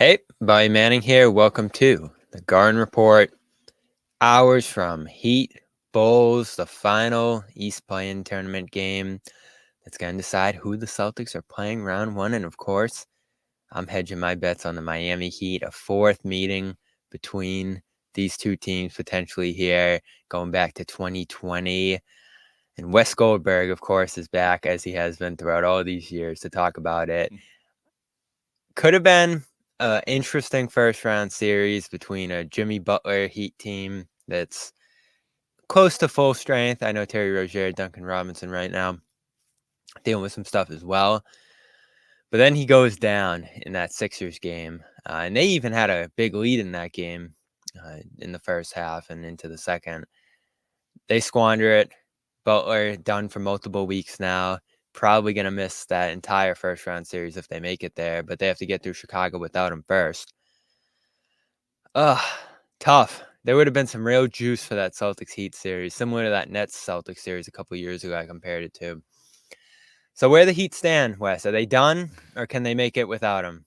Hey, Bobby Manning here. Welcome to the Garden Report. Hours from Heat Bulls, the final East Play-in tournament game that's going to decide who the Celtics are playing round one. And of course, I'm hedging my bets on the Miami Heat, a fourth meeting between these two teams potentially here, going back to 2020. And Wes Goldberg, of course, is back as he has been throughout all these years to talk about it. Could have been an interesting first round series between a Jimmy Butler Heat team that's close to full strength. I know Terry Rozier, Duncan Robinson right now dealing with some stuff as well. But then he goes down in that Sixers game. And they even had a big lead in that game in the first half and into the second. They squander it. Butler done for multiple weeks now. Probably going to miss that entire first round series if they make it there, but they have to get through Chicago without him first. Tough. There would have been some real juice for that Celtics Heat series, similar to that Nets Celtics series a couple of years ago I compared it to. So where the Heat stand, Wes? Are they done, or can they make it without him?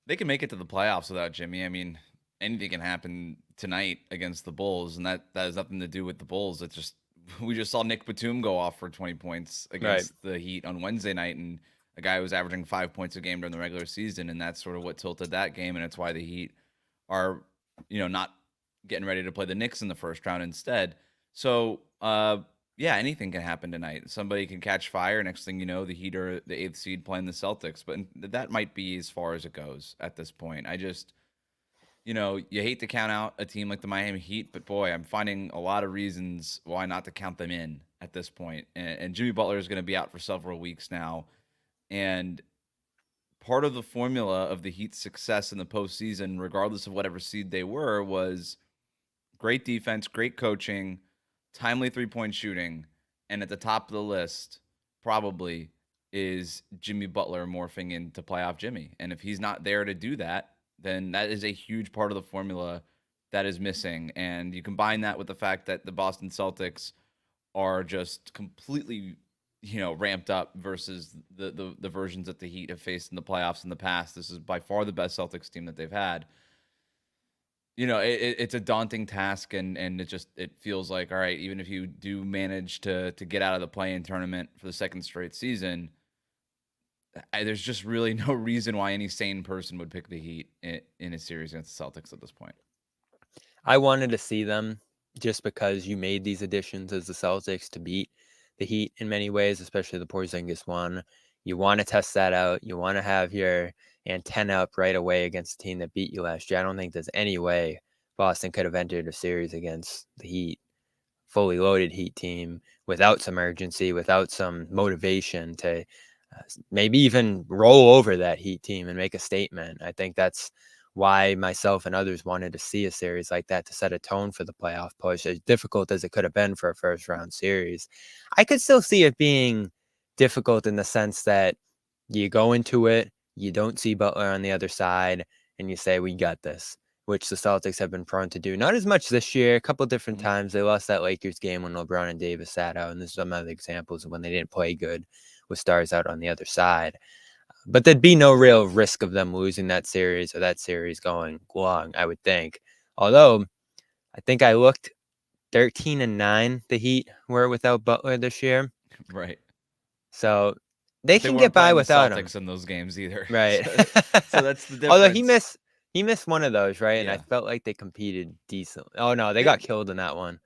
They can make it to the playoffs without Jimmy. I mean, anything can happen tonight against the Bulls, and that has nothing to do with the Bulls. It's just we just saw Nick Batum go off for 20 points Right. against the Heat on Wednesday night, and a guy who was averaging 5 points a game during the regular season, and that's sort of what tilted that game, and it's why the Heat are, not getting ready to play the Knicks in the first round instead. So, yeah, anything can happen tonight. Somebody can catch fire. Next thing you know, the Heat are the eighth seed playing the Celtics. But that might be as far as it goes at this point. I just, you hate to count out a team like the Miami Heat, but boy, I'm finding a lot of reasons why not to count them in at this point. And Jimmy Butler is going to be out for several weeks now. And part of the formula of the Heat's success in the postseason, regardless of whatever seed they were, was great defense, great coaching, timely 3-point shooting, and at the top of the list, probably is Jimmy Butler morphing into playoff Jimmy. And if he's not there to do that, then that is a huge part of the formula that is missing. And you combine that with the fact that the Boston Celtics are just completely, ramped up versus the versions that the Heat have faced in the playoffs in the past. This is by far the best Celtics team that they've had. It's a daunting task, and it feels like, all right, even if you do manage to get out of the play-in tournament for the second straight season, there's just really no reason why any sane person would pick the Heat in a series against the Celtics at this point. I wanted to see them just because you made these additions as the Celtics to beat the Heat in many ways, especially the Porzingis one. You want to test that out. You want to have your antenna up right away against a team that beat you last year. I don't think there's any way Boston could have entered a series against the Heat, fully loaded Heat team, without some urgency, without some motivation to maybe even roll over that Heat team and make a statement. I think that's why myself and others wanted to see a series like that to set a tone for the playoff push, as difficult as it could have been for a first round series. I could still see it being difficult in the sense that you go into it, you don't see Butler on the other side, and you say, we got this, which the Celtics have been prone to do. Not as much this year, a couple different times. They lost that Lakers game when LeBron and Davis sat out, and there's some other examples of when they didn't play good with stars out on the other side. But there'd be no real risk of them losing that series or that series going long, I would think. Although, I think I looked 13-9, the Heat were without Butler this year. Right. So they But they can get weren't by playing the without him. Celtics in those games either. Right. So that's the Although difference. he missed one of those, right? And I Yeah. felt like they competed decently. Oh no, they got They killed in that one.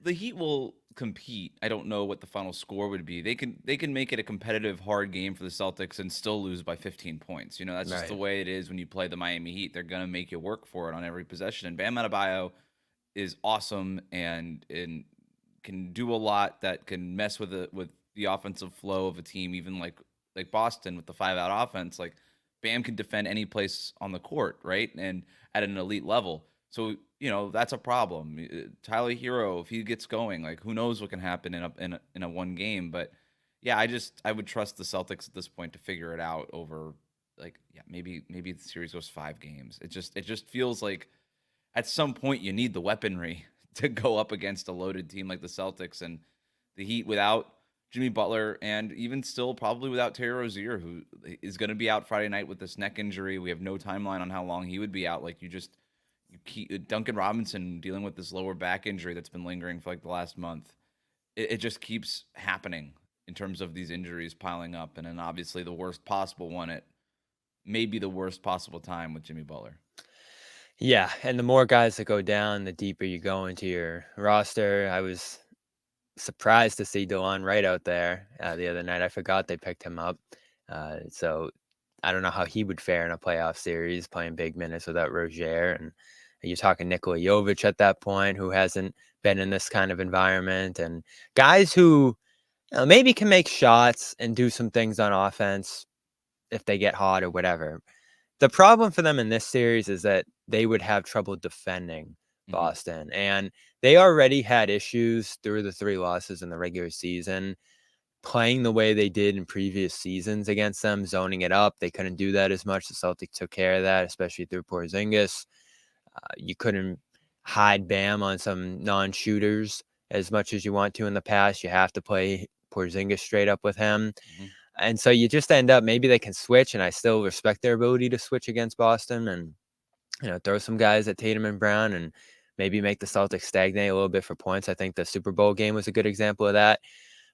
the Heat will compete. I don't know what the final score would be. They can make it a competitive, hard game for the Celtics and still lose by 15 points. That's just the Right. way it is when you play the Miami Heat. They're gonna make you work for it on every possession. And Bam Adebayo is awesome and can do a lot that can mess with the offensive flow of a team, even like Boston with the 5-out offense. Like Bam can defend any place on the court, right? And at an elite level. So, that's a problem. Tyler Hero, if he gets going, like who knows what can happen in a one game. But yeah, I would trust the Celtics at this point to figure it out over, like, yeah, maybe the series goes 5 games. It just feels like at some point you need the weaponry to go up against a loaded team like the Celtics, and the Heat without Jimmy Butler, and even still probably without Terry Rozier, who is going to be out Friday night with this neck injury. We have no timeline on how long he would be out. Like you keep Duncan Robinson dealing with this lower back injury that's been lingering for like the last month. It just keeps happening in terms of these injuries piling up, and then obviously the worst possible one at maybe the worst possible time with Jimmy Butler. Yeah, and the more guys that go down, the deeper you go into your roster. I was surprised to see DeLon Wright out there the other night. I forgot they picked him up. So I don't know how he would fare in a playoff series playing big minutes without Rozier. And you're talking Nikola Jovic at that point, who hasn't been in this kind of environment, and guys who maybe can make shots and do some things on offense if they get hot or whatever. The problem for them in this series is that they would have trouble defending Mm-hmm. Boston, and they already had issues through the 3 losses in the regular season, playing the way they did in previous seasons against them, zoning it up. They couldn't do that as much. The Celtics took care of that, especially through Porzingis. You couldn't hide Bam on some non-shooters as much as you want to in the past. You have to play Porzingis straight up with him. Mm-hmm. And so you just end up, maybe they can switch, and I still respect their ability to switch against Boston and, throw some guys at Tatum and Brown and maybe make the Celtics stagnate a little bit for points. I think the Super Bowl game was a good example of that.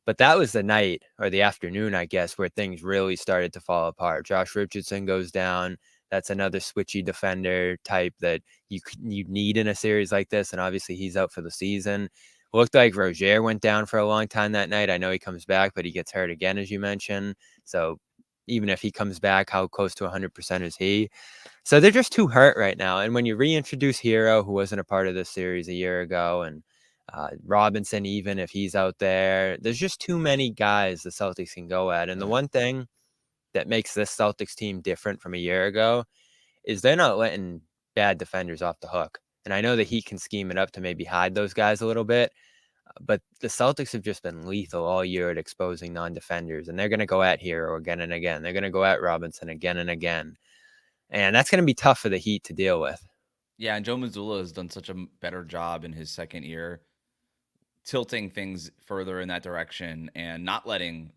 But that was the night or the afternoon, I guess, where things really started to fall apart. Josh Richardson goes down. That's another switchy defender type that you need in a series like this, and obviously he's out for the season. It looked like Rozier went down for a long time that night. I know he comes back, but he gets hurt again, as you mentioned. So even if he comes back, how close to 100% is he? So they're just too hurt right now. And when you reintroduce Hero, who wasn't a part of this series a year ago, and Robinson, even if he's out there, there's just too many guys the Celtics can go at. And the one thing that makes this Celtics team different from a year ago is they're not letting bad defenders off the hook. And I know the Heat can scheme it up to maybe hide those guys a little bit, but the Celtics have just been lethal all year at exposing non-defenders, and they're going to go at Hero again and again. They're going to go at Robinson again and again. And that's going to be tough for the Heat to deal with. Yeah, and Joe Mazzulla has done such a better job in his second year tilting things further in that direction and not letting,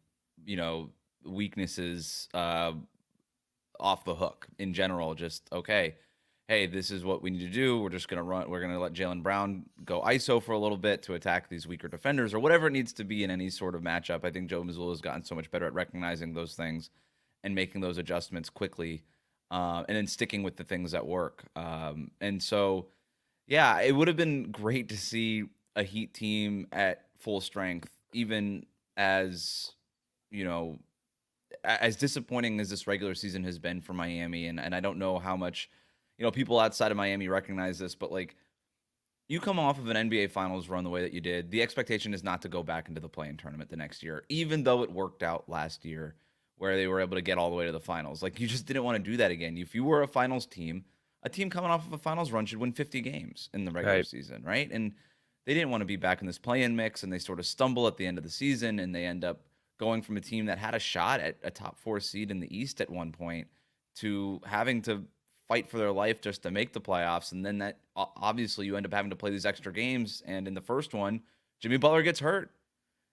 weaknesses off the hook in general. Just, okay, hey, this is what we need to do. We're just going to run. We're going to let Jaylen Brown go ISO for a little bit to attack these weaker defenders or whatever it needs to be in any sort of matchup. I think Joe Mazzulla has gotten so much better at recognizing those things and making those adjustments quickly, and then sticking with the things that work. And so, yeah, it would have been great to see a Heat team at full strength, even as, as disappointing as this regular season has been for Miami. And I don't know how much, people outside of Miami recognize this, but like, you come off of an NBA Finals run the way that you did. The expectation is not to go back into the play-in tournament the next year, even though it worked out last year where they were able to get all the way to the finals. Like, you just didn't want to do that again. If you were a finals team, a team coming off of a finals run should win 50 games in the regular season, right? And they didn't want to be back in this play-in mix, and they sort of stumble at the end of the season, and they end up going from a team that had a shot at a top 4 seed in the East at one point to having to fight for their life just to make the playoffs. And then that obviously you end up having to play these extra games. And in the first one, Jimmy Butler gets hurt.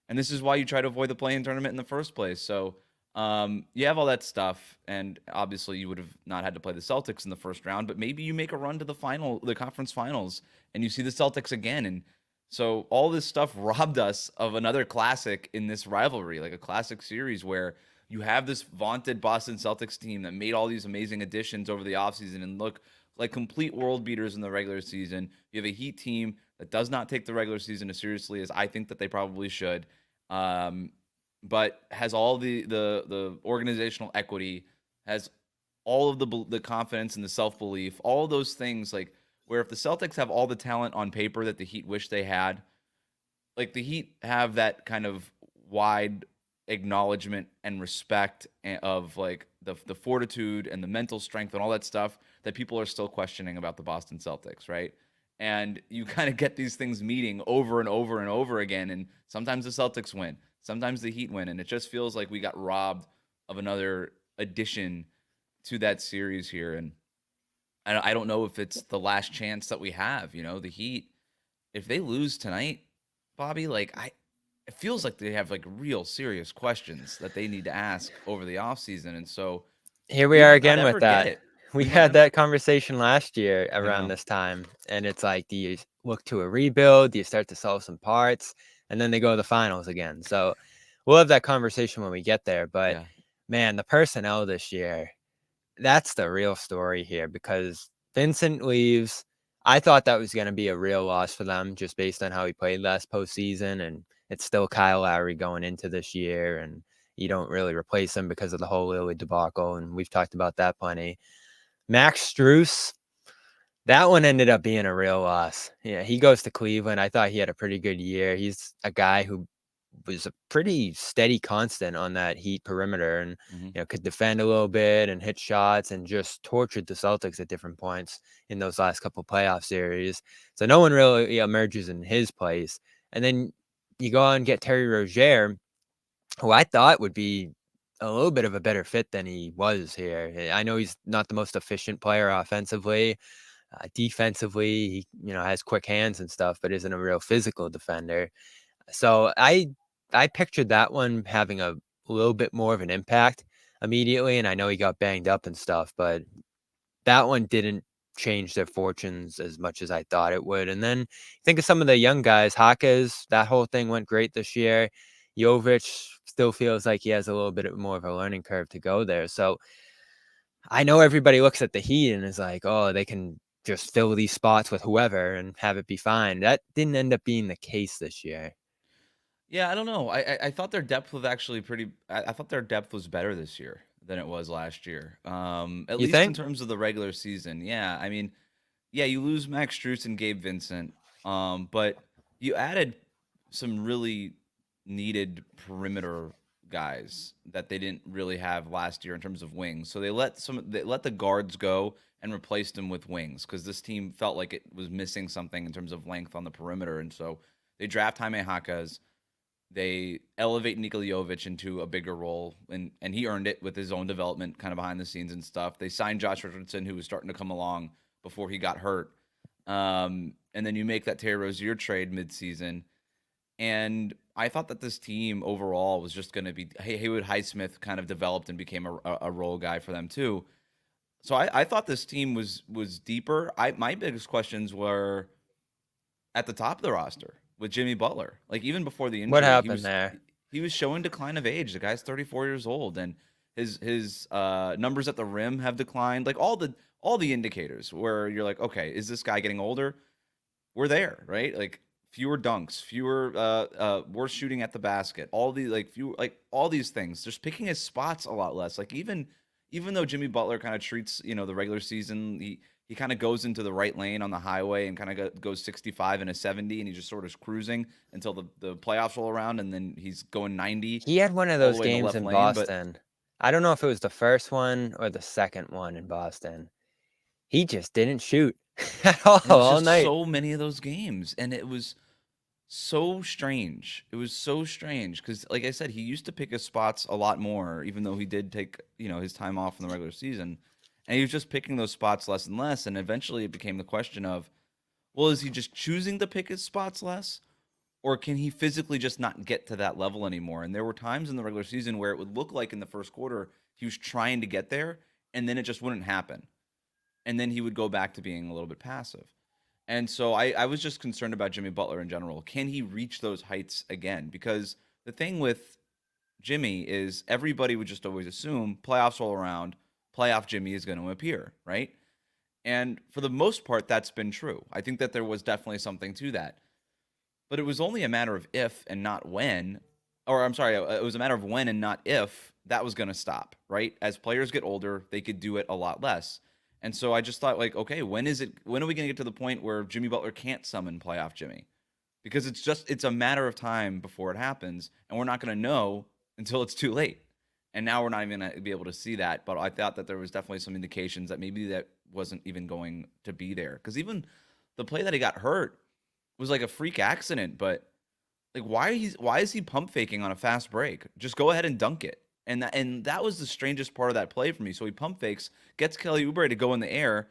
And this is why you try to avoid the play-in tournament in the first place. So you have all that stuff. And obviously you would have not had to play the Celtics in the first round, but maybe you make a run to the conference finals, and you see the Celtics again. And so all this stuff robbed us of another classic in this rivalry, like a classic series where you have this vaunted Boston Celtics team that made all these amazing additions over the offseason and look like complete world beaters in the regular season. You have a Heat team that does not take the regular season as seriously as I think that they probably should, but has all the organizational equity, has all of the confidence and the self-belief, all of those things, like where if the Celtics have all the talent on paper that the Heat wish they had, like the Heat have that kind of wide acknowledgement and respect of like the fortitude and the mental strength and all that stuff that people are still questioning about the Boston Celtics, right? And you kind of get these things meeting over and over and over again, and sometimes the Celtics win, sometimes the Heat win, and it just feels like we got robbed of another addition to that series here. And I don't know if it's the last chance that we have. The Heat, if they lose tonight, Bobby, like it feels like they have like real serious questions that they need to ask over the offseason. And so Here we we are might not again with ever get that. it. We We might had never. that conversation last year I around know. this time, and it's like, do you look to a rebuild? Do you start to sell some parts? And then they go to the finals again. So we'll have that conversation when we get there. But Yeah. man, the personnel this year, that's the real story here because Vincent leaves. I thought that was going to be a real loss for them just based on how he played last postseason. And it's still Kyle Lowry going into this year. And you don't really replace him because of the whole Lillard debacle. And we've talked about that plenty. Max Strus, that one ended up being a real loss. Yeah, he goes to Cleveland. I thought he had a pretty good year. He's a guy who was a pretty steady constant on that Heat perimeter and Mm-hmm. could defend a little bit and hit shots and just tortured the Celtics at different points in those last couple playoff series. So no one really emerges in his place. And then you go on and get Terry Rozier, who I thought would be a little bit of a better fit than he was here. I know he's not the most efficient player offensively. Defensively, he has quick hands and stuff, but isn't a real physical defender. So I pictured that one having a little bit more of an impact immediately, and I know he got banged up and stuff, but that one didn't change their fortunes as much as I thought it would. And then think of some of the young guys, Hakas, that whole thing went great this year. Jovic still feels like he has a little bit more of a learning curve to go there. So I know everybody looks at the Heat and is like, oh, they can just fill these spots with whoever and have it be fine. That didn't end up being the case this year. Yeah, I don't know. I thought their depth was actually pretty. I thought their depth was better this year than it was last year. At You least in think? terms of the regular season. Yeah, I mean, yeah, you lose Max Strus and Gabe Vincent, but you added some really needed perimeter guys that they didn't really have last year in terms of wings. So they let the guards go and replaced them with wings because this team felt like it was missing something in terms of length on the perimeter, and so they draft Jaime Jaquez. They elevate Nikola Jovic into a bigger role, and he earned it with his own development, kind of behind the scenes and stuff. They signed Josh Richardson, who was starting to come along before he got hurt. And then you make that Terry Rozier trade midseason. And I thought that this team overall was just going to be Haywood Highsmith kind of developed and became a role guy for them too. So I thought this team was deeper. My biggest questions were at the top of the roster with Jimmy Butler. Like even before the What injury, happened there? he was showing decline of age. The guy's 34 years old, and his numbers at the rim have declined. Like all the indicators where you're like, okay, is this guy getting older? We're there, right? Like fewer dunks, fewer worse shooting at the basket, all the like few like all these things. Just picking his spots a lot less. Like even though Jimmy Butler kind of treats the regular season, he kind of goes into the right lane on the highway and kind of goes 65 and a 70, and he just sort of cruising until the playoffs roll around, and then he's going 90 He had one of all the those way in the games left in lane. But Boston. I don't know if it was the first one or the second one in Boston. He just didn't shoot at and it was all just night. so many of those games, and it was so strange. It was so strange because, like I said, he used to pick his spots a lot more, even though he did take his time off in the regular season, and he was just picking those spots less and less. And eventually, it became the question of, well, is he just choosing to pick his spots less, or can he physically just not get to that level anymore? And there were times in the regular season where it would look like in the first quarter he was trying to get there, and then it just wouldn't happen, and then he would go back to being a little bit passive. And so I was just concerned about Jimmy Butler in general. Can he reach those heights again? Because the thing with Jimmy is everybody would just always assume playoffs roll around, playoff Jimmy is going to appear, right? And for the most part, that's been true. I think that there was definitely something to that. But it was only a matter of if and not when, or I'm sorry, it was a matter of when and not if that was going to stop, right? As players get older, they could do it a lot less. And so I just thought, like, okay, when are we going to get to the point where Jimmy Butler can't summon playoff Jimmy? Because it's a matter of time before it happens, and we're not going to know until it's too late. And now we're not even going to be able to see that. But I thought that there was definitely some indications that maybe that wasn't even going to be there. Because even the play that he got hurt was like a freak accident, but like why is he pump faking on a fast break? Just go ahead and dunk it. And that was the strangest part of that play for me. So he pump fakes, gets Kelly Oubre to go in the air,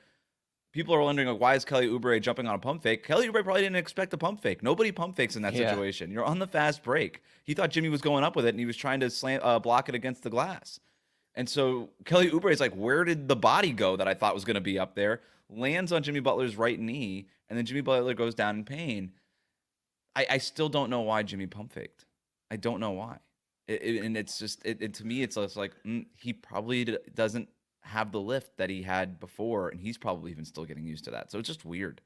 people are wondering, like, why is Kelly Oubre jumping on a pump fake? Kelly Oubre probably didn't expect a pump fake. Nobody pump fakes in that Yeah. situation. You're on the fast break. He thought Jimmy was going up with it, and he was trying to block it against the glass. And so Kelly Oubre is like, where did the body go that I thought was going to be up there? Lands on Jimmy Butler's right knee, and then Jimmy Butler goes down in pain. I still don't know why Jimmy pump faked. I don't know why. And it's just, to me, it's just like, he probably doesn't have the lift that he had before, and he's probably even still getting used to that. So it's just weird.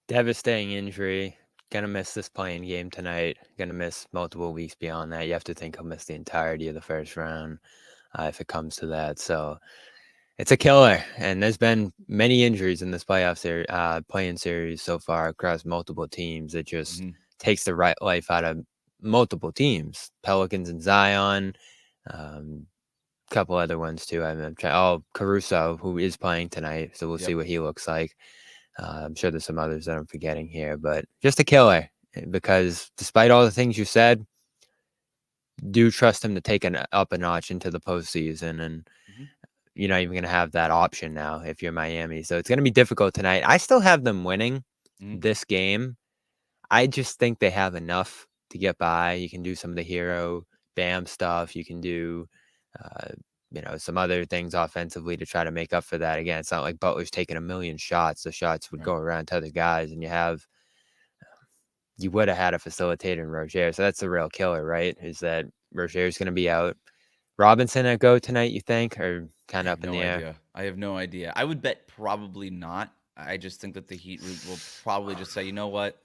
Devastating injury. Gonna miss this playing game tonight. Gonna miss multiple weeks beyond that. You have to think he'll miss the entirety of the first round if it comes to that. So it's a killer. And there's been many injuries in this playoff series, playing series so far across multiple teams. It just takes the right life out of multiple teams. Pelicans and Zion. Couple other ones too. I'm trying. Caruso, who is playing tonight, so we'll see what he looks like. I'm sure there's some others that I'm forgetting here, but just a killer because despite all the things you said, do trust him to take an up a notch into the postseason, and you're not even going to have that option now if you're Miami. So it's going to be difficult tonight. I still have them winning this game. I just think they have enough to get by. You can do some of the hero Bam stuff. You can do some other things offensively to try to make up for that. Again, it's not like Butler's taking a million shots. The shots would go around to other guys, and you would have had a facilitator in Rozier. So that's the real killer, right? Is that Rozier's going to be out. Robinson at go tonight, you think, or kind of up in the air? I have no idea. I would bet probably not. I just think that the Heat will probably just say, you know what?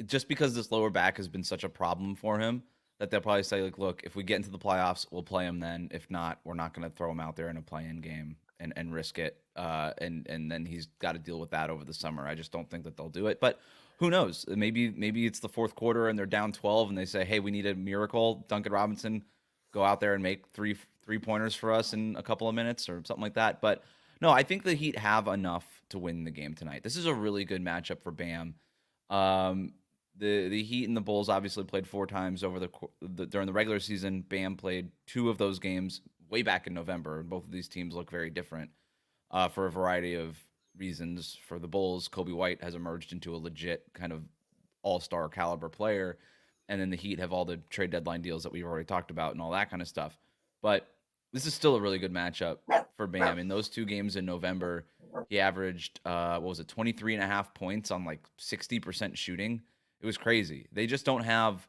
Just because this lower back has been such a problem for him, that they'll probably say, like, look, if we get into the playoffs, we'll play him then. If not, we're not going to throw him out there in a play-in game and risk it. And then he's got to deal with that over the summer. I just don't think that they'll do it. But who knows? Maybe it's the fourth quarter and they're down 12 and they say, hey, we need a miracle. Duncan Robinson, go out there and make three-pointers for us in a couple of minutes or something like that. But no, I think the Heat have enough to win the game tonight. This is a really good matchup for Bam. The Heat and the Bulls obviously played 4 times during the regular season. Bam played 2 of those games way back in November. Both of these teams look very different for a variety of reasons. For the Bulls, Kobe White has emerged into a legit kind of all-star caliber player, and then the Heat have all the trade deadline deals that we've already talked about and all that kind of stuff. But this is still a really good matchup for Bam. In those 2 games in November, he averaged 23.5 points on like 60% shooting. It was crazy. They just don't have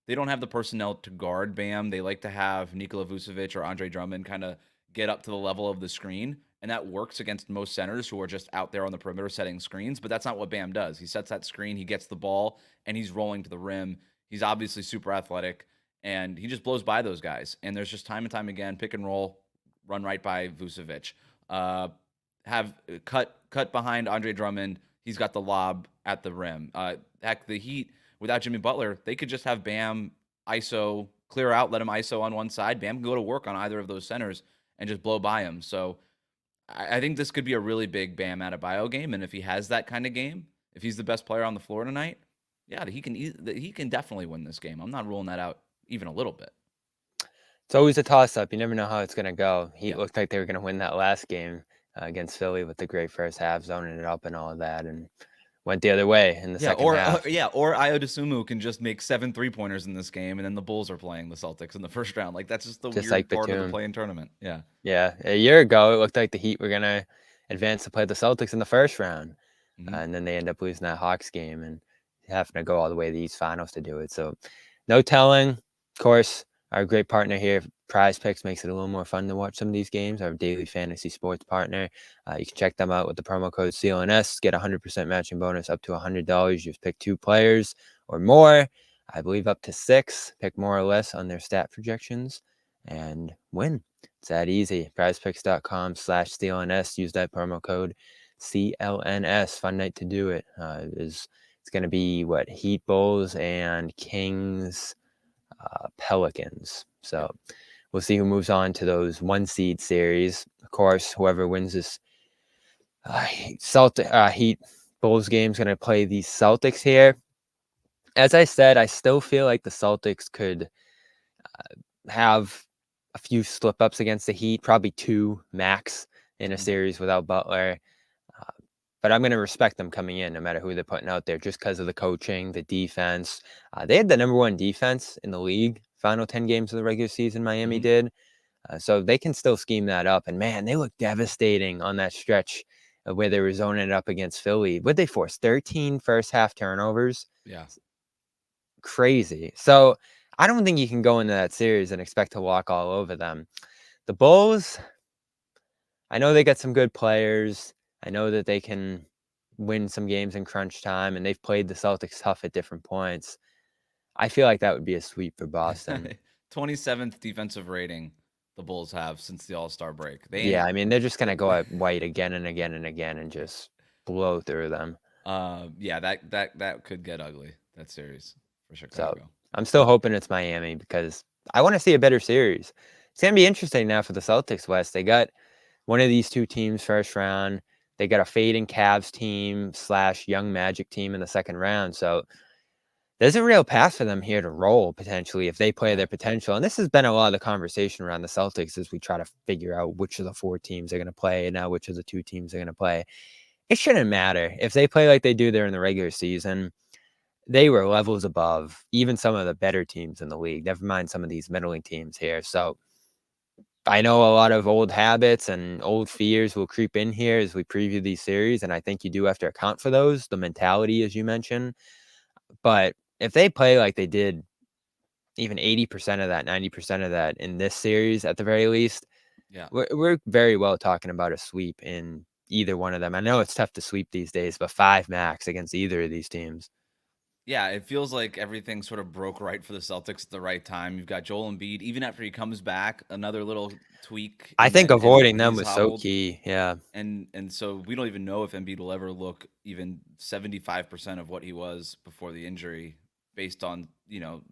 the personnel to guard Bam. They like to have Nikola Vucevic or Andre Drummond kind of get up to the level of the screen, and that works against most centers who are just out there on the perimeter setting screens, but that's not what Bam does. He sets that screen, he gets the ball, and he's rolling to the rim. He's obviously super athletic, and he just blows by those guys. And there's just time and time again, pick and roll, run right by Vucevic. Have cut behind Andre Drummond. He's got the lob at the rim. Heck, the Heat, without Jimmy Butler, they could just have Bam ISO, clear out, let him ISO on one side. Bam can go to work on either of those centers and just blow by him. So I think this could be a really big Bam Adebayo game. And if he has that kind of game, if he's the best player on the floor tonight, yeah, he can definitely win this game. I'm not ruling that out even a little bit. It's always a toss-up. You never know how it's going to go. Heat looked like they were going to win that last game against Philly with the great first half, zoning it up and all of that, and went the other way in the second half. Or Ayo Dosunmu can just make 7 3-pointers in this game, and then the Bulls are playing the Celtics in the first round. Like, that's just the weird part of the play-in tournament. Yeah. Yeah. A year ago, it looked like the Heat were going to advance to play the Celtics in the first round, and then they end up losing that Hawks game and having to go all the way to the East Finals to do it. So no telling. Of course, our great partner here, PrizePicks, makes it a little more fun to watch some of these games. Our daily fantasy sports partner. You can check them out with the promo code CLNS. Get a 100% matching bonus up to $100. Just pick 2 players or more. I believe up to 6. Pick more or less on their stat projections and win. It's that easy. PrizePicks.com /CLNS. Use that promo code CLNS. Fun night to do it. It's going to be Heat Bulls and Kings Pelicans. So we'll see who moves on to those 1-seed series. Of course, whoever wins this Heat Bulls game is going to play the Celtics here. As I said, I still feel like the Celtics could have a few slip-ups against the Heat, probably 2 max in a series without Butler. Uh, but I'm going to respect them coming in no matter who they're putting out there just because of the coaching, the defense. They had the number one defense in the league, final 10 games of the regular season, Miami Mm-hmm. did. So they can still scheme that up. And man, they look devastating on that stretch where they were zoning it up against Philly. What'd they force? 13 first half turnovers? Yeah. Crazy. So I don't think you can go into that series and expect to walk all over them. The Bulls, I know they got some good players. I know that they can win some games in crunch time, and they've played the Celtics tough at different points. I feel like that would be a sweep for Boston. 27th defensive rating the Bulls have since the All-Star break. They Yeah, ain't. I mean, they're just going to go at White again and again and again and just blow through them. Yeah, that could get ugly, that series for So Chicago. I'm still hoping it's Miami because I want to see a better series. It's going to be interesting now for the Celtics, West. They got one of these two teams first round. They got a fading Cavs team / young Magic team in the second round. So there's a real path for them here to roll potentially if they play their potential. And this has been a lot of the conversation around the Celtics as we try to figure out which of the four teams are going to play and now which of the two teams are going to play. It shouldn't matter. If they play like they do there in the regular season, they were levels above even some of the better teams in the league, never mind some of these middling teams here. So I know a lot of old habits and old fears will creep in here as we preview these series, and I think you do have to account for those, the mentality, as you mentioned. But if they play like they did even 80% of that, 90% of that in this series at the very least, Yeah. we're very well talking about a sweep in either one of them. I know it's tough to sweep these days, but 5 max against either of these teams. Yeah, it feels like everything sort of broke right for the Celtics at the right time. You've got Joel Embiid, even after he comes back, another little tweak, I and think then and avoiding them he's was so hobbled. key. Yeah. And so we don't even know if Embiid will ever look even 75% of what he was before the injury, based on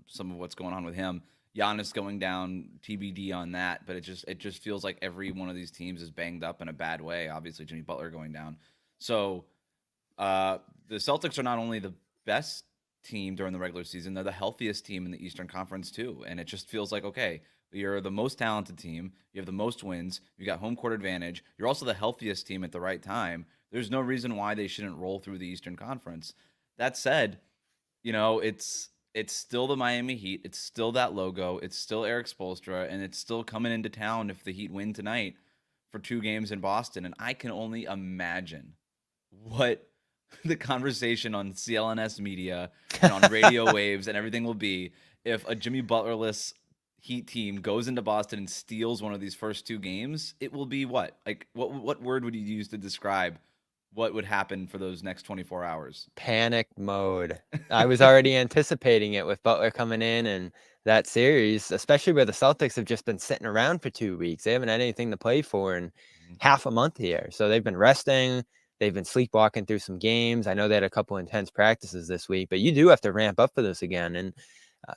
some of what's going on with him. Giannis going down, TBD on that, but it just feels like every one of these teams is banged up in a bad way. Obviously, Jimmy Butler going down, so the Celtics are not only the best team during the regular season, they're the healthiest team in the Eastern Conference too. And it just feels like, okay, you're the most talented team, you have the most wins, you got home court advantage, you're also the healthiest team at the right time. There's no reason why they shouldn't roll through the Eastern Conference. That said, it's still the Miami Heat, it's still that logo, it's still Eric Spoelstra, and it's still coming into town if the Heat win tonight for 2 games in Boston. And I can only imagine what the conversation on CLNS media and on radio waves and everything will be if a Jimmy Butlerless Heat team goes into Boston and steals one of these first 2 games. It will be what? Like what word would you use to describe what would happen for those next 24 hours? Panic mode. I was already anticipating it with Butler coming in and that series, especially where the Celtics have just been sitting around for 2 weeks. They haven't had anything to play for in half a month here. So they've been resting. They've been sleepwalking through some games. I know they had a couple intense practices this week, but you do have to ramp up for this again. And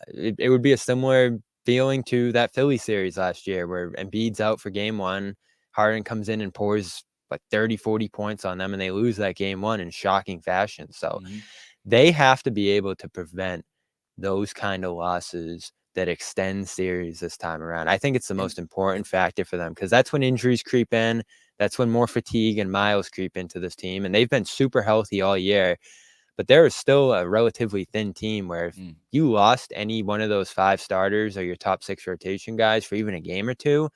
it would be a similar feeling to that Philly series last year where Embiid's out for game one. Harden comes in and pours like 30, 40 points on them, and they lose that game one in shocking fashion. So they have to be able to prevent those kind of losses that extend series this time around. I think it's the most important factor for them because that's when injuries creep in. That's when more fatigue and miles creep into this team. And they've been super healthy all year, but there is still a relatively thin team where if you lost any one of those 5 starters or your top 6 rotation guys for even a game or two,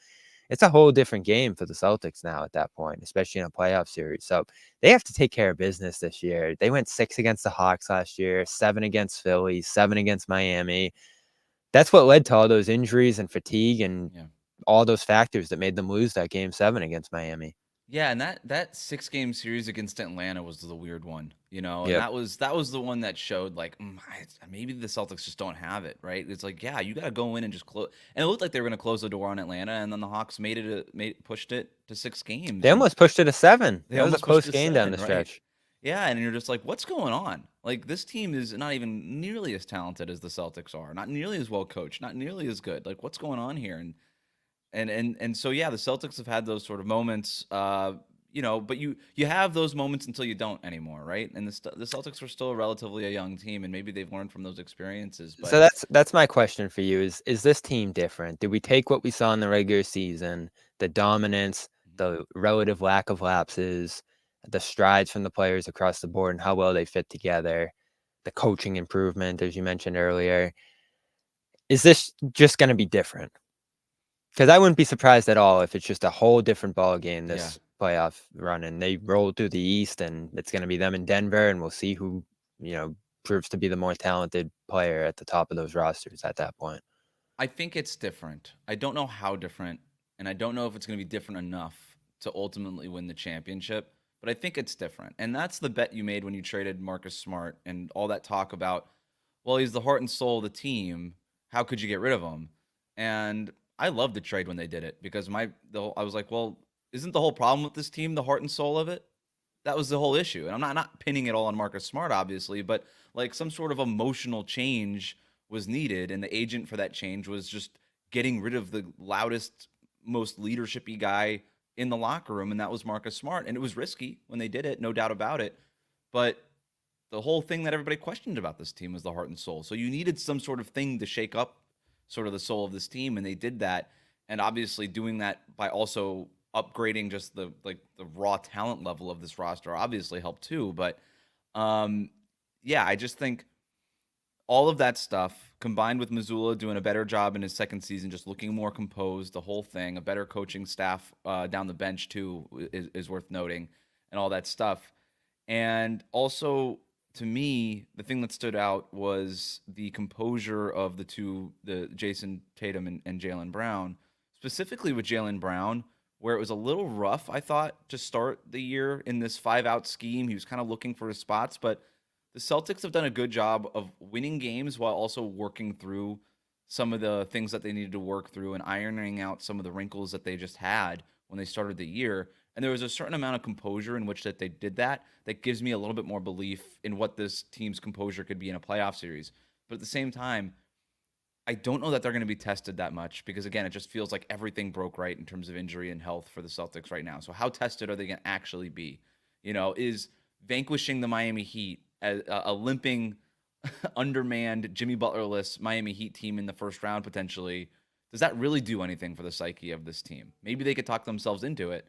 it's a whole different game for the Celtics now at that point, especially in a playoff series. So they have to take care of business this year. They went 6 against the Hawks last year, 7 against Philly, 7 against Miami. That's what led to all those injuries and fatigue and all those factors that made them lose that game 7 against Miami. Yeah, and that 6-game series against Atlanta was the weird one, and Yep. that was the one that showed like maybe the Celtics just don't have it, right? It's like, yeah, you got to go in and just close. And it looked like they were going to close the door on Atlanta, and then the Hawks pushed it to 6 games. They almost pushed it to 7. They That was a almost pushed close to game down 7, the right? stretch. Yeah, and you're just like, what's going on? Like, this team is not even nearly as talented as the Celtics are, not nearly as well coached, not nearly as good. Like, what's going on here? And so yeah, the Celtics have had those sort of moments, but you have those moments until you don't anymore, right? And the Celtics are still relatively a young team, and maybe they've learned from those experiences. But So that's my question for you is this team different? Did we take what we saw in the regular season, the dominance, the relative lack of lapses, the strides from the players across the board and how well they fit together, the coaching improvement, as you mentioned earlier. Is this just going to be different? Because I wouldn't be surprised at all if it's just a whole different ball game Yeah. this playoff run, and they roll through the East, and it's going to be them in Denver, and we'll see who proves to be the more talented player at the top of those rosters at that point. I think it's different. I don't know how different, and I don't know if it's going to be different enough to ultimately win the championship, but I think it's different. And that's the bet you made when you traded Marcus Smart and all that talk about, well, he's the heart and soul of the team. How could you get rid of him? And I loved the trade when they did it because I was like, well, isn't the whole problem with this team the heart and soul of it? That was the whole issue. And I'm not pinning it all on Marcus Smart, obviously, but like some sort of emotional change was needed, and the agent for that change was just getting rid of the loudest, most leadershipy guy in the locker room, and that was Marcus Smart. And it was risky when they did it, no doubt about it. But the whole thing that everybody questioned about this team was the heart and soul. So you needed some sort of thing to shake up sort of the soul of this team, and they did that. And obviously doing that by also upgrading just the raw talent level of this roster obviously helped too. But yeah, I just think all of that stuff combined with Missoula doing a better job in his second season, just looking more composed, the whole thing, a better coaching staff down the bench too is worth noting, and all that stuff. And also, to me, the thing that stood out was the composure of the Jason Tatum and Jaylen Brown, specifically with Jaylen Brown, where it was a little rough, I thought, to start the year in this 5-out scheme. He was kind of looking for his spots, but the Celtics have done a good job of winning games while also working through some of the things that they needed to work through and ironing out some of the wrinkles that they just had when they started the year. And there was a certain amount of composure in which that they did that gives me a little bit more belief in what this team's composure could be in a playoff series. But at the same time, I don't know that they're going to be tested that much because, again, it just feels like everything broke right in terms of injury and health for the Celtics right now. So how tested are they going to actually be? Is vanquishing the Miami Heat, a limping, undermanned, Jimmy Butler-less Miami Heat team in the first round potentially, does that really do anything for the psyche of this team? Maybe they could talk themselves into it,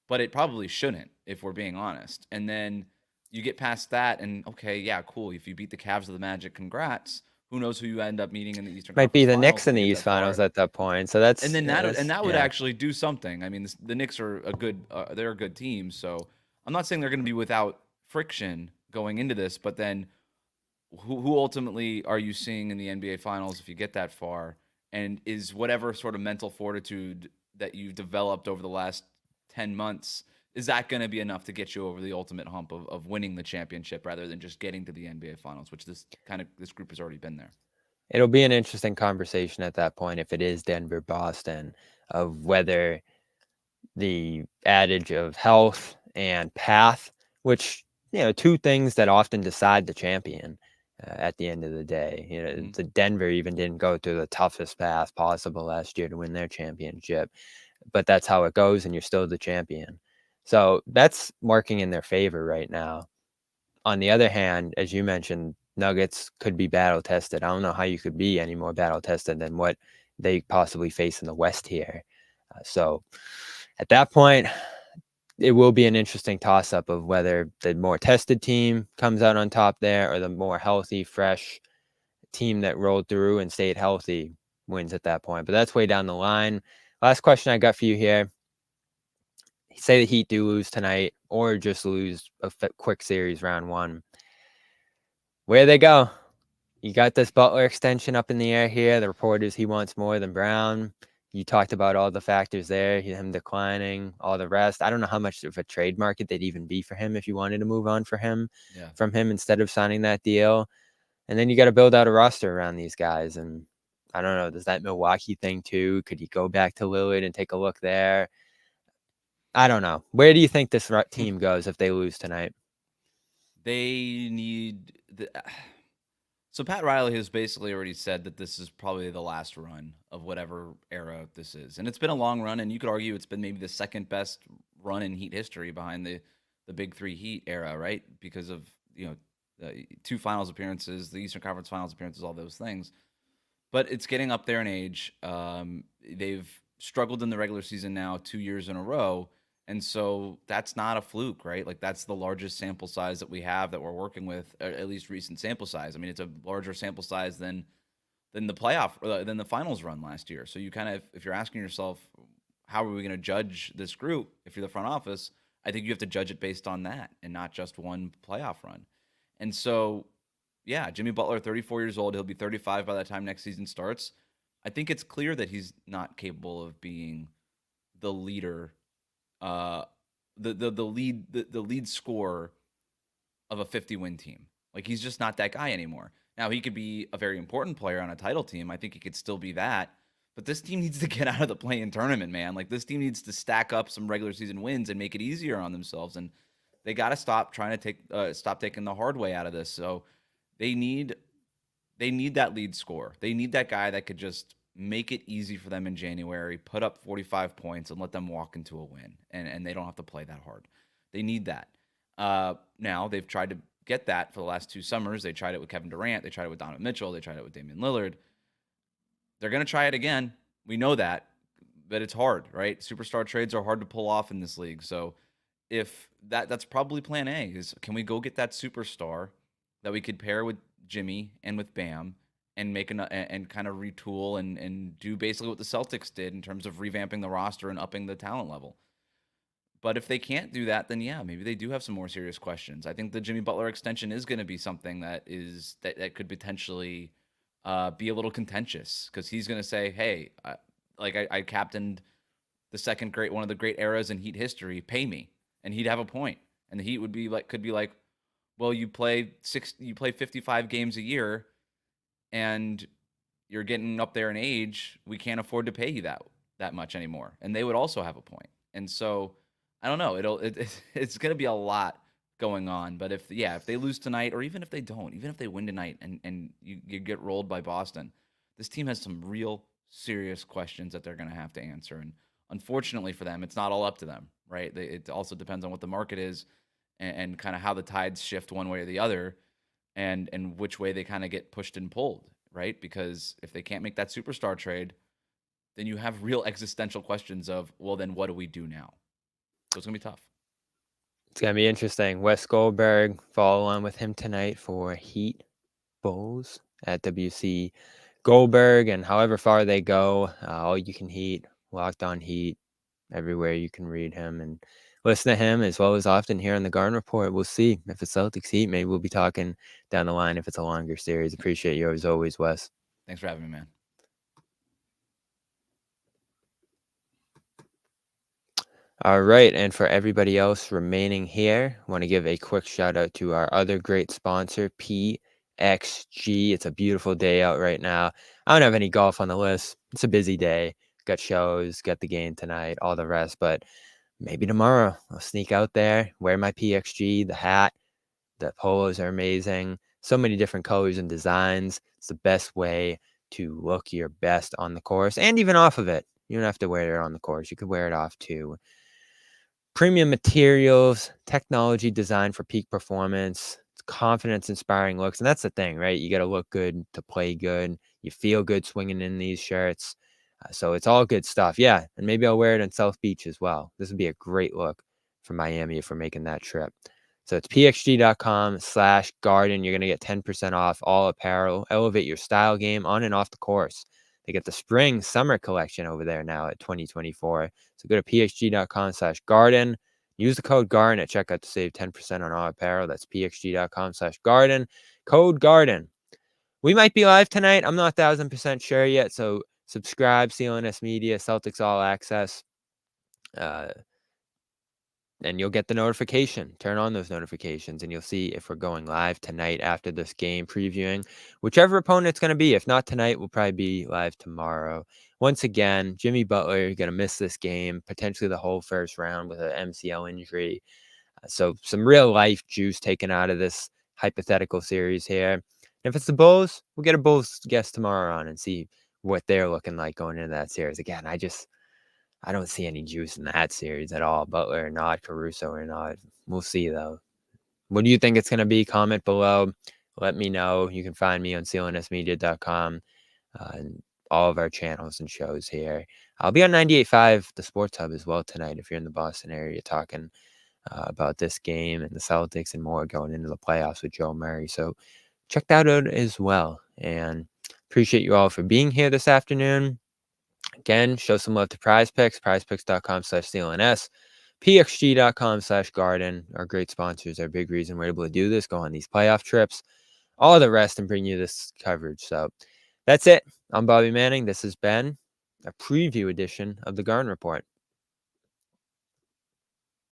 but it probably shouldn't, if we're being honest. And then you get past that, and okay, yeah, cool. If you beat the Cavs or the Magic, congrats. Who knows who you end up meeting in the Eastern Might be Conference the Finals Knicks if in you the get East that far. Finals at that point. So And then that would actually do something. I mean, the Knicks are they're a good team. So I'm not saying they're going to be without friction going into this, but then who ultimately are you seeing in the NBA Finals if you get that far? And is whatever sort of mental fortitude that you've developed over the last 10 months, is that going to be enough to get you over the ultimate hump of winning the championship rather than just getting to the NBA Finals, which this group has already been there? It'll be an interesting conversation at that point if it is Denver, Boston, of whether the adage of health and path, which, two things that often decide the champion at the end of the day. Mm-hmm. The Denver even didn't go through the toughest path possible last year to win their championship, but that's how it goes, and you're still the champion. So that's working in their favor right now. On the other hand, as you mentioned, Nuggets could be battle tested. I don't know how you could be any more battle tested than what they possibly face in the West here. So at that point, it will be an interesting toss up of whether the more tested team comes out on top there or the more healthy, fresh team that rolled through and stayed healthy wins at that point. But that's way down the line. Last question I got for you here. Say the Heat do lose tonight or just lose a quick series round one. Where they go? You got this Butler extension up in the air here. The report is he wants more than Brown. You talked about all the factors there, him declining, all the rest. I don't know how much of a trade market they'd even be for him if you wanted to move on from him instead of signing that deal. And then you got to build out a roster around these guys. And I don't know, does that Milwaukee thing too? Could you go back to Lillard and take a look there? I don't know. Where do you think this team goes if they lose tonight? They need So Pat Riley has basically already said that this is probably the last run of whatever era this is. And it's been a long run, and you could argue it's been maybe the second best run in Heat history behind the Big Three Heat era, right? Because of, two finals appearances, the Eastern Conference Finals appearances, all those things. But it's getting up there in age. They've struggled in the regular season now 2 years in a row. And so that's not a fluke, right? Like that's the largest sample size that we have that we're working with, at least recent sample size. I mean, it's a larger sample size than the playoff than the finals run last year. So you kind of, if you're asking yourself, how are we going to judge this group? If you're the front office, I think you have to judge it based on that and not just one playoff run. And so, yeah, Jimmy Butler, 34 years old, he'll be 35 by the time next season starts. I think it's clear that he's not capable of being the leader, uh, the lead scorer of a 50-win team. Like he's just not that guy anymore. Now he could be a very important player on a title team. I think he could still be that. But this team needs to get out of the play-in tournament, man. Like this team needs to stack up some regular season wins and make it easier on themselves. And they got to stop trying to stop taking the hard way out of this. So they need that lead scorer. They need that guy that could just make it easy for them in January, put up 45 points, and let them walk into a win. And they don't have to play that hard. They need that. Now they've tried to get that for the last 2 summers. They tried it with Kevin Durant. They tried it with Donovan Mitchell. They tried it with Damian Lillard. They're going to try it again. We know that, but it's hard, right? Superstar trades are hard to pull off in this league. So if that's probably plan A is, can we go get that superstar that we could pair with Jimmy and with Bam and make and kind of retool and do basically what the Celtics did in terms of revamping the roster and upping the talent level. But if they can't do that, then yeah, maybe they do have some more serious questions. I think the Jimmy Butler extension is going to be something that could potentially be a little contentious because he's going to say, "Hey, I captained one of the great eras in Heat history. Pay me," and he'd have a point. And the Heat could be like, "Well, you play 55 games a year, and you're getting up there in age. We can't afford to pay you that much anymore." And they would also have a point. And so I don't know. It's going to be a lot going on. But if they lose tonight, or even if they don't, even if they win tonight and you get rolled by Boston, this team has some real serious questions that they're going to have to answer. And unfortunately for them, it's not all up to them, right? It also depends on what the market is and kind of how the tides shift one way or the other, and which way they kind of get pushed and pulled, right? Because if they can't make that superstar trade, then you have real existential questions of, well, then what do we do now? So it's going to be tough. It's going to be interesting. Wes Goldberg, follow on with him tonight for Heat Bulls at WC Goldberg, and however far they go, all you can Heat, Locked On Heat, everywhere you can read him and listen to him, as well as often here on the Garden Report. We'll see if it's Celtics Heat. Maybe we'll be talking down the line if it's a longer series. Appreciate you as always, Wes. Thanks for having me, man. All right, and for everybody else remaining here, I want to give a quick shout out to our other great sponsor, PXG. It's a beautiful day out right now. I don't have any golf on the list. It's a busy day. Got shows, got the game tonight, all the rest, but maybe tomorrow I'll sneak out there, wear my PXG, the hat. The polos are amazing. So many different colors and designs. It's the best way to look your best on the course and even off of it. You don't have to wear it on the course. You could wear it off too. Premium materials, technology designed for peak performance, confidence-inspiring looks. And that's the thing, right? You got to look good to play good. You feel good swinging in these shirts. So it's all good stuff. Yeah, and maybe I'll wear it in South Beach as well. This would be a great look for Miami if we're making that trip. So it's pxg.com/garden. You're going to get 10% off all apparel. Elevate your style game on and off the course. They get the spring summer collection over there now at 2024. So go to pxg.com/garden. Use the code GARDEN at checkout to save 10% on all apparel. That's pxg.com/garden. Code GARDEN. We might be live tonight. I'm not 1,000% sure yet. So subscribe, CLNS Media, Celtics All Access. And you'll get the notification. Turn on those notifications, and you'll see if we're going live tonight after this game, previewing whichever opponent it's going to be. If not tonight, we'll probably be live tomorrow. Once again, Jimmy Butler going to miss this game, potentially the whole first round with an MCL injury. So some real life juice taken out of this hypothetical series here. And if it's the Bulls, we'll get a Bulls guest tomorrow on and see what they're looking like going into that series. Again, I don't see any juice in that series at all. Butler or not, Caruso or not. We'll see, though. What do you think it's going to be? Comment below. Let me know. You can find me on clnsmedia.com. And all of our channels and shows here. I'll be on 98.5, the Sports Hub, as well tonight if you're in the Boston area, talking about this game and the Celtics and more going into the playoffs with Joe Murray. So check that out as well. And appreciate you all for being here this afternoon. Again, show some love to PrizePicks, prizepicks.com/CLNS, pxg.com/garden. Our great sponsors are a big reason we're able to do this, go on these playoff trips, all the rest, and bring you this coverage. So that's it. I'm Bobby Manning. This has been a preview edition of the Garden Report.